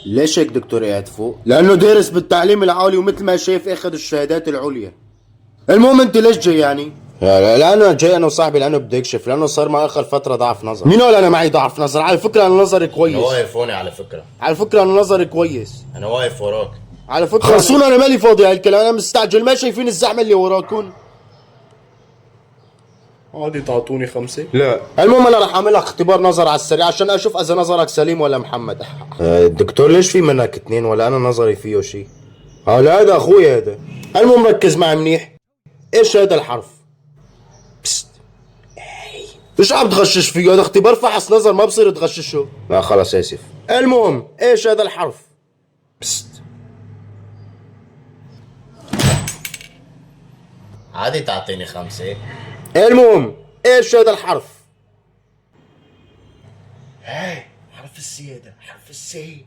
ليش هيك دكتور قاعد فوق؟ لأنه دارس بالتعليم العالي ومثل ما شايف اخذ الشهادات العليا. المهم انت ليش جاي يعني؟ لأنه جاي أنا وصاحبي لأنه بدي أكشف، لأنه صار معي آخر فترة ضعف نظر. مين قال أنا معي ضعف نظر؟ على فكرة أنا نظري كويس. انا واقف هون على فكرة. على فكرة أنا نظري كويس. انا واقف وراك. على فكرة خلصونا، أنا مالي فاضي هالكلام، أنا مستعجل، ما شايفين الزحمة اللي وراكم؟ عادي تعطوني 5. لا المهم انا راح اعمل لك اختبار نظر على السريع عشان اشوف اذا نظرك سليم ولا محمد. الدكتور ليش في منك اثنين ولا انا نظري فيه شيء؟ لا هذا اخوي هذا. المهم ركز معي منيح. ايش هذا الحرف؟ بست. ايش عم تغشش فيه؟ هذا اختبار فحص نظر ما بصير تغششه. لا خلص اسف. المهم ايش هذا الحرف؟ بست. عادي تعطيني 5. المهم ايش هذا الحرف؟ حرف السي، هذا حرف السي.